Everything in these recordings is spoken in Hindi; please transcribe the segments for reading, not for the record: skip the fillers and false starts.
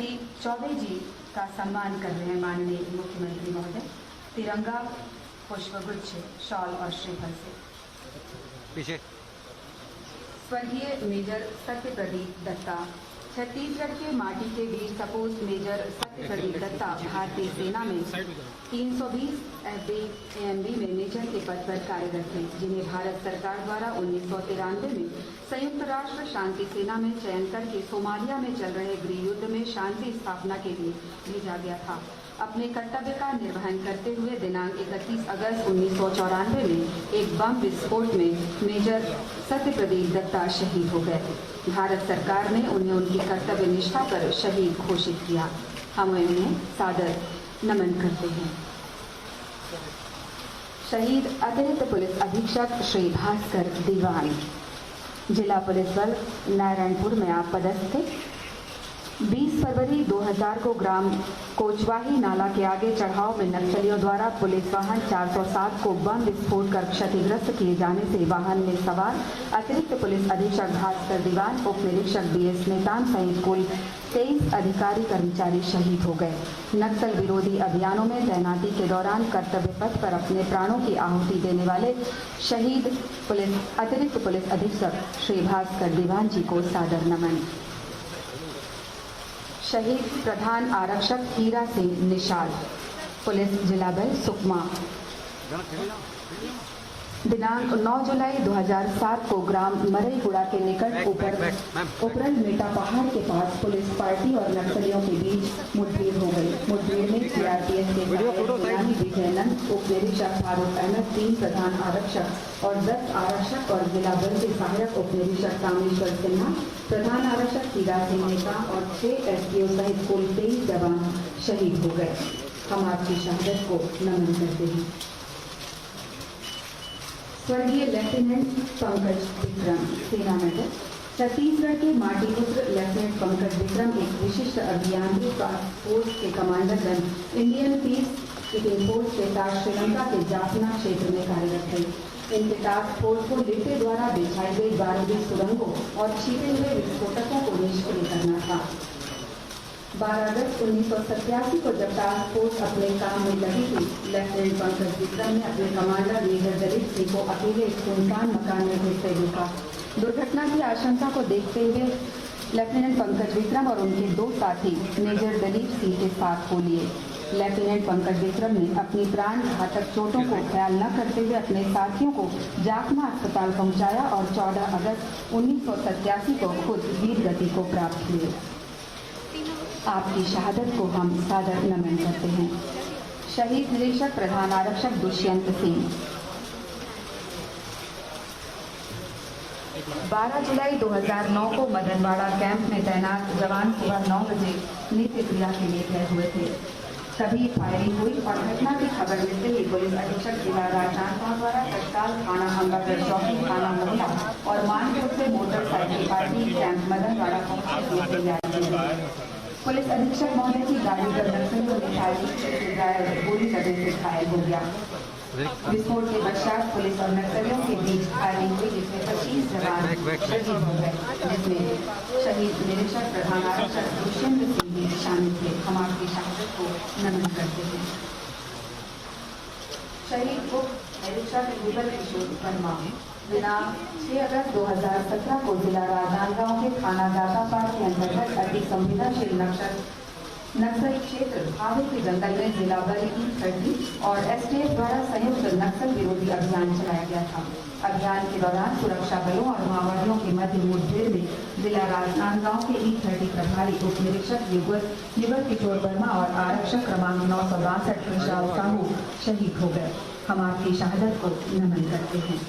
श्रीमती चौबे जी का सम्मान कर रहे हैं माननीय मुख्यमंत्री महोदय। तिरंगा, पुष्पगुच्छ, शॉल और श्रीफल से। पीछे स्वर्गीय मेजर सत्यप्रदीप दत्ता। छत्तीसगढ़ के माटी के वीर सपूत मेजर सत्यप्रदीप दत्ता भारतीय सेना में 320 FB में मेजर के पद पर कार्यरत थे, जिन्हें भारत सरकार द्वारा 1993 में संयुक्त राष्ट्र शांति सेना में चयन करके सोमालिया में चल रहे गृह युद्ध में शांति स्थापना के लिए भेजा गया था। अपने कर्तव्य का निर्वहन करते हुए दिनांक 31 अगस्त 1994 में एक बम विस्फोट में मेजर सत्यप्रदीप दत्ता शहीद हो गए। भारत सरकार ने उन्हें उनकी कर्तव्य निष्ठा पर शहीद घोषित किया। हम उन्हें सादर नमन करते हैं। शहीद अतिरिक्त पुलिस अधीक्षक श्री भास्कर दीवान, जिला पुलिस बल नारायणपुर में आप पदस्थ थे। 20 फरवरी 2000 को ग्राम कोचवाही नाला के आगे चढ़ाव में नक्सलियों द्वारा पुलिस वाहन 407 को बम विस्फोट कर क्षतिग्रस्त किए जाने से वाहन में सवार अतिरिक्त पुलिस अधीक्षक भास्कर दीवान, उप निरीक्षक BS नेतान सहित कुल 23 अधिकारी कर्मचारी शहीद हो गए। नक्सल विरोधी अभियानों में तैनाती के दौरान कर्तव्य पथ पर अपने प्राणों की आहुति देने वाले शहीद अतिरिक्त पुलिस अधीक्षक श्री भास्कर दीवान जी को सादर नमन। शहीद प्रधान आरक्षक हीरा सिंह निषाद, पुलिस जिला बल सुकमा। दिनांक 9 जुलाई 2007 को ग्राम मरईगुड़ा के निकट उपरल मेटा पहाड़ के पास पुलिस पार्टी और नक्सलियों के बीच मुठभेड़ हो गई। मुठभेड़ में CRPF के सहायक विजयनंद, उप निरीक्षक फारूक अहमद, 3 प्रधान आरक्षक और 10 आरक्षक और जिला बल के सहायक उप निरीक्षक कामेश्वर सिन्हा, प्रधान आरक्षक हीरा सिंह नेता और 6 SPO सहित कुल 23 जवान शहीद हो गए। हम आपकी शहादत को नमन करते हैं। स्वर्गीय लेफ्टिनेंट पंकज विक्रम, सेना मेडल। छत्तीसगढ़ के माटीपुत्र लेफ्टिनेंट पंकज विक्रम एक विशिष्ट अभियान्त्रिक टास्क फोर्स के commander run Indian peace keeping force के साथ श्रीलंका के जाफना क्षेत्र में कार्यरत थे। इनके टास्क फोर्स को लिट्टे द्वारा बिछाई गई बारूदी सुरंगों और छिपे हुए विस्फोटकों को निष्क्रिय करना था। 12 अगस्त 1987 को जब टास्क फोर्स अपने काम में लगी थी, लेफ्टिनेंट पंकज विक्रम ने अपने कमांडर मेजर दलीप सिंह को अकेले एक सुनसान मकान में घुसते देखा। दुर्घटना की आशंका को देखते हुए लेफ्टिनेंट पंकज विक्रम और उनके 2 साथी मेजर दलीप सिंह के साथ हो लिए। लेफ्टिनेंट पंकज विक्रम ने अपनी प्राण घातक चोटों को ख्याल न करते हुए अपने साथियों को जाफना अस्पताल पहुंचाया और 14 अगस्त 1987 को खुद वीर गति को प्राप्त हुए। आपकी शहादत को हम सादर नमन करते हैं। शहीद निरीक्षक प्रधान आरक्षक दुष्यंत सिंह। 12 जुलाई 2009 को मदनवाड़ा कैंप में तैनात जवान सुबह 9 बजे नित्य क्रिया के लिए गए हुए थे। तभी फायरिंग हुई और घटना की खबर मिलते ही पुलिस अधीक्षक जिला राजनांदगांव द्वारा तत्काल थाना अंबागढ़ चौकी, थाना महिला और मानपुर से मोटरसाइकिल पार्टी कैंप मदनवाड़ा पहुंचने के लिए तैयार की। पुलिस अधीक्षक महोदय की गाड़ी पर नक्सलियों ने गोली लगने से घायल हो गया। विस्फोट के पश्चात पुलिस और नक्सलियों के बीच फायरिंग हुई, जिसमें 25 जवान शहीद हो गए, जिसमें शहीद निरीक्षक प्रधान आरक्षक दुष्यंत सिंह भी शामिल थे। हम आपकी शहादत को नमन करते हैं। शहीद उप निरीक्षक विमल किशोर वर्मा। दिनांक 6 अगस्त 2017 को जिला राजनांदगांव के थाना दातापार के अंतर्गत अति संवेदनशील नक्सल क्षेत्र आवे के जंगल में जिला बल E30 और STF द्वारा संयुक्त नक्सल विरोधी अभियान चलाया गया था। अभियान के दौरान सुरक्षा बलों और माओवादियों के मध्य मुठभेड़ में जिला राजनांदगांव के E30 प्रभारी उप निरीक्षक युगल किशोर वर्मा और आरक्षक क्रमांक 962 विशाल साहू शहीद हो गए। हम आपकी शहादत को नमन करते हैं।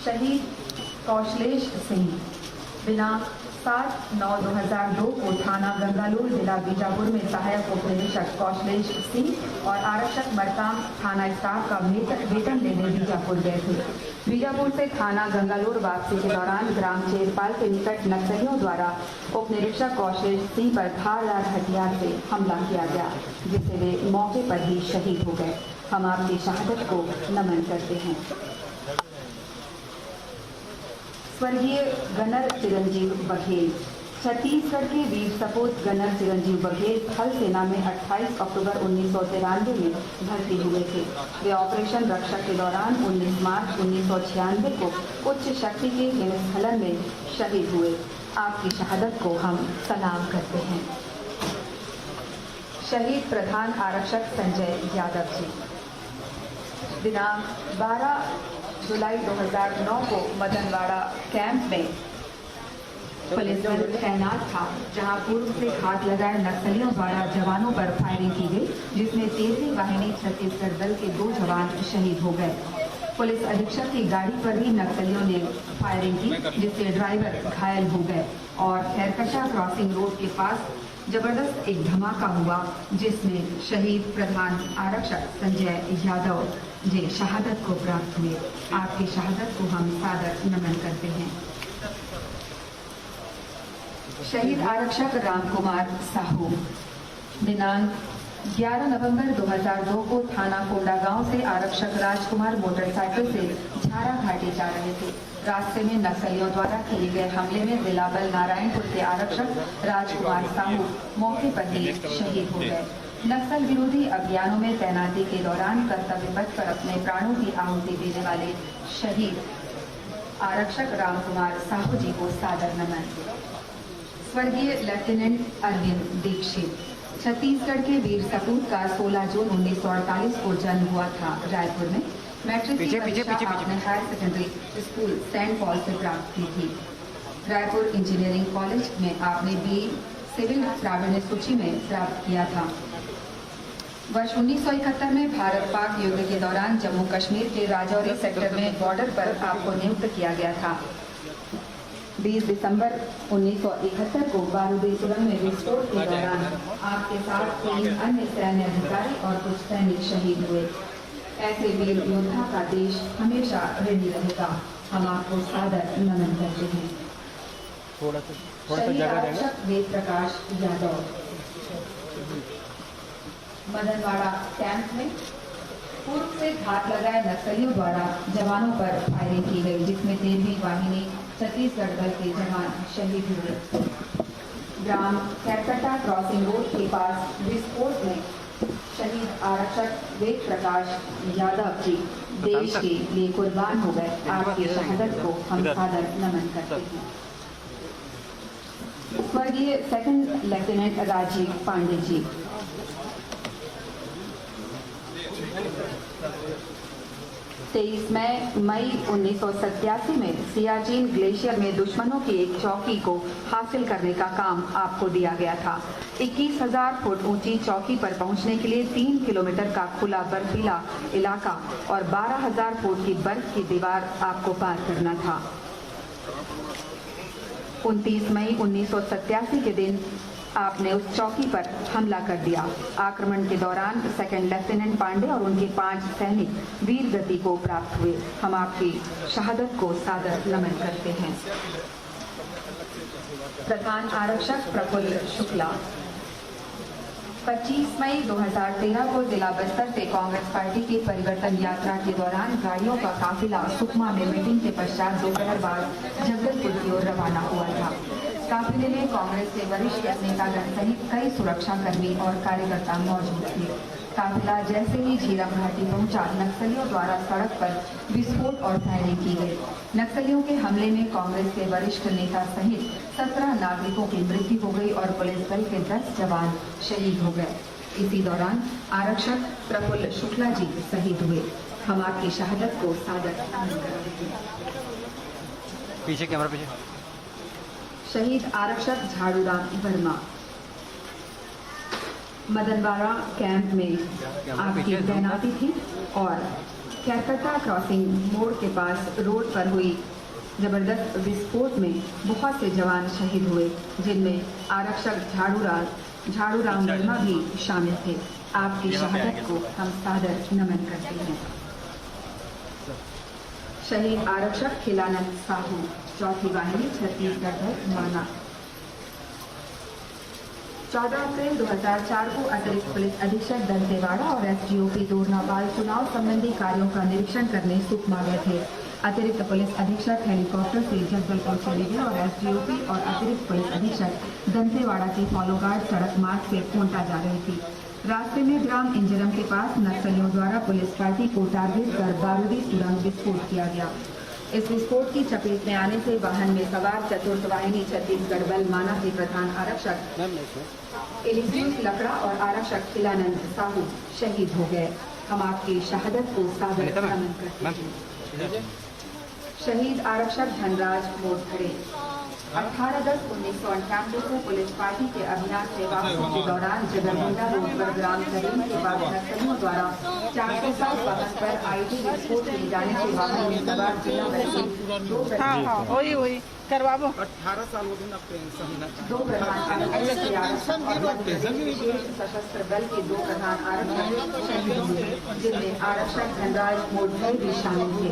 शहीद कौशलेश सिंह। दिनांक 7/9/2002 को थाना गंगालूर जिला बीजापुर में सहायक उप निरीक्षक कौशलेश सिंह और आरक्षक मरकाम थाना स्टाफ का वेतन लेने बीजापुर गए थे। बीजापुर से थाना गंगालूर वापसी के दौरान ग्राम चेरपाल के निकट नक्सलियों द्वारा उप निरीक्षक कौशलेश सिंह पर धारदार हथियार से हमला किया गया, जिससे वे मौके पर ही शहीद हो गए। हम आपकी शहादत को नमन करते हैं। स्वर्गीय गनर चिरंजीव बघेल। छत्तीसगढ़ के वीर सपूत गनर चिरंजीव बघेल थल सेना में 28 अक्टूबर 1993 में भर्ती हुए थे। वे ऑपरेशन रक्षा के दौरान 19 मार्च 1996 को उच्च शक्ति के हिमस्खलन में शहीद हुए। आपकी शहादत को हम सलाम करते हैं। शहीद प्रधान आरक्षक संजय यादव जी दिनांक 12 जुलाई 2009 को मदनवाड़ा कैंप में पुलिस बल तैनात था, जहां पूर्व से घात लगाए नक्सलियों द्वारा जवानों पर फायरिंग की गई, जिसमें 13वीं वाहिनी छत्तीसगढ़ दल के 2 जवान शहीद हो गए। पुलिस अधीक्षक की गाड़ी पर भी नक्सलियों ने फायरिंग की, जिससे ड्राइवर घायल हो गए और खैरकशा क्रॉसिंग रोड के पास जबरदस्त एक धमाका हुआ, जिसमें शहीद प्रधान आरक्षक संजय यादव जी शहादत को प्राप्त हुए। आपकी शहादत को हम सादर नमन करते हैं। शहीद आरक्षक रामकुमार साहू दिनांक 11 नवंबर 2002 को थाना कोंडागांव से आरक्षक राजकुमार मोटरसाइकिल से झारा घाटी जा रहे थे। रास्ते में नक्सलियों द्वारा किए गए हमले में जिला बल नारायणपुर के आरक्षक राजकुमार साहू मौके पर ही शहीद हो गए। नक्सल विरोधी अभियानों में तैनाती के दौरान कर्तव्य पथ पर अपने प्राणों की आहुति देने वाले शहीद आरक्षक रामकुमार साहू जी को सादर नमन। स्वर्गीय लेफ्टिनेंट अरविंद दीक्षित छत्तीसगढ़ के वीर सपूत का 16 जून 1948 को जन्म हुआ था। रायपुर में मैट्रिक की परीक्षा आपने higher secondary school Saint Paul से प्राप्त की थी। रायपुर इंजीनियरिंग कॉलेज में आपने बी सिविल प्रावीण्य सूची में प्राप्त किया था। वर्ष 1971 में भारत पाक युद्ध के दौरान जम्मू कश्मीर के राजौरी सेक्टर में बॉर्डर पर आपको नियुक्त किया गया था। 20 दिसंबर 1971 को बारूदीपुरम में विस्फोट के दौरान आपके साथ 3 अन्य सैन्य अधिकारी और कुछ सैनिक शहीद हुए। ऐसे वीर योद्धा का देश हमेशा ऋणी रहेगा। हम आपको सादर नमन करते हैं। शहीद आरक्षक वेद प्रकाश यादव मदनवाड़ा कैंप में पूर्व से घात लगाए नक्सलियों द्वारा जवानों पर फायरिंग की गई, जिसमें 13वीं वाहिनी छत्तीसगढ़ दल के जवान शहीद हुए। ग्राम कैरकटा क्रॉसिंग रोड के पास विस्फोट में शहीद आरक्षक वेद प्रकाश यादव जी देश के लिए कुर्बान हो गए। आपकी शहादत को हम सादर नमन करते हैं। स्वर्गीय सेकंड लेफ्टिनेंट राजीव पांडे जी 23 मई 1987 में सियाचिन ग्लेशियर में दुश्मनों की एक चौकी को हासिल करने का काम आपको दिया गया था। 21,000 फुट ऊंची चौकी पर पहुंचने के लिए 3 किलोमीटर का खुला बर्फीला इलाका और 12,000 फुट की बर्फ की दीवार आपको पार करना था। 29 मई 1987 के दिन आपने उस चौकी पर हमला कर दिया। आक्रमण के दौरान सेकंड लेफ्टिनेंट पांडे और उनके 5 सैनिक वीर गति को प्राप्त हुए। हम आपकी शहादत को सादर नमन करते हैं। प्रधान आरक्षक प्रफुल्ल शुक्ला 25 मई 2013 को जिला बस्तर से कांग्रेस पार्टी की परिवर्तन यात्रा के दौरान गाड़ियों का काफिला सुकमा में मीटिंग के पश्चात दोपहर बाद जगदलपुर की ओर रवाना हुआ था। काफिले में कांग्रेस के वरिष्ठ नेतागण सहित कई सुरक्षाकर्मी और कार्यकर्ता मौजूद थे। काफिला जैसे ही झीरम घाटी पहुंचा, नक्सलियों द्वारा सड़क पर विस्फोट और फायरिंग की गई। नक्सलियों के हमले में कांग्रेस के वरिष्ठ नेता सहित 17 नागरिकों की मृत्यु हो गई और पुलिस बल के 10 जवान शहीद हो गए। इसी दौरान आरक्षक प्रफुल्ल शुक्ला जी शहीद हुए। हम आपकी शहादत को सादर नमन करते हैं। पीछे कैमरा पीछे। शहीद आरक्षक झाड़ूराम वर्मा मदनवाड़ा कैंप में आपकी तैनाती थी और कैरकटा क्रॉसिंग मोड़ के पास रोड पर हुई जबरदस्त विस्फोट में बहुत से जवान शहीद हुए, जिनमें आरक्षक झाड़ूराम वर्मा भी शामिल थे। आपकी शहादत को हम सादर नमन करते हैं। शहीद आरक्षक खिलानंद साहू 4वीं वाहिनी छत्तीसगढ़ दल माना 14 अप्रैल 2004 को अतिरिक्त पुलिस अधीक्षक दंतेवाड़ा और एसडीओपी दोरनापाल चुनाव संबंधी कार्यों का निरीक्षण करने सुकमा गए थे। अतिरिक्त पुलिस अधीक्षक हेलीकॉप्टर से जगदलपुर चले गए और एसडीओपी और अतिरिक्त पुलिस अधीक्षक दंतेवाड़ा की फॉलो गार्ड सड़क मार्ग से कोंटा जा रही थी। रास्ते में ग्राम इंजरम के पास नक्सलियों द्वारा पुलिस पार्टी को टारगेट कर बारूदी सुरंग विस्फोट किया गया। इस विस्फोट की चपेट में आने से वाहन में सवार चतुर्थ वाहिनी छत्तीसगढ़ बल माना के प्रधान आरक्षक एलिजियस लकड़ा और आरक्षक खिलानंद साहू शहीद हो गए। हम आपकी शहादत को सादर नमन करते हैं। शहीद आरक्षक धनराज मोटखड़े 18/10/1998 को पुलिस पार्टी के अभियान से वापसी के दौरान जगरगुंडा रोड पर ग्राम करीम के बाद नक्सलियों द्वारा 407 वाहन पर आईडी विस्फोट किए जाने से वाहन में सवार जिला बल के दो करवाबो 18 साल हो गए दो प्रधान आरक्षक के आरक्षक और मध्य प्रदेश विशेष सशस्त्र बल के दो प्रधान आरक्षक शहीद हुए, जिनमें आरक्षक धनराज मोटखड़े भी शामिल थे।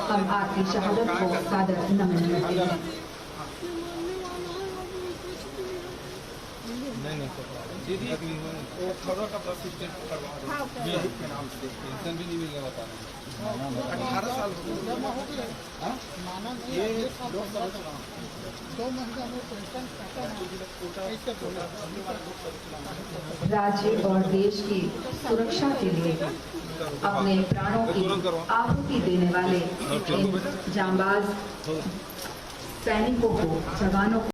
हम आपकी शहादत को सादर नमन करते हैं। दीदी वो खबरों का प्रशिक्षण करवा रहे हैं के नाम से पेंशन भी नहीं मिलेगा बता रहे 18 साल हो गए ये 2 साल 2 महीना में पेंशन राज्य और देश की सुरक्षा के लिए अपने प्राणों की आहुति देने वाले इन जांबाज सैनिकों को, जवानों को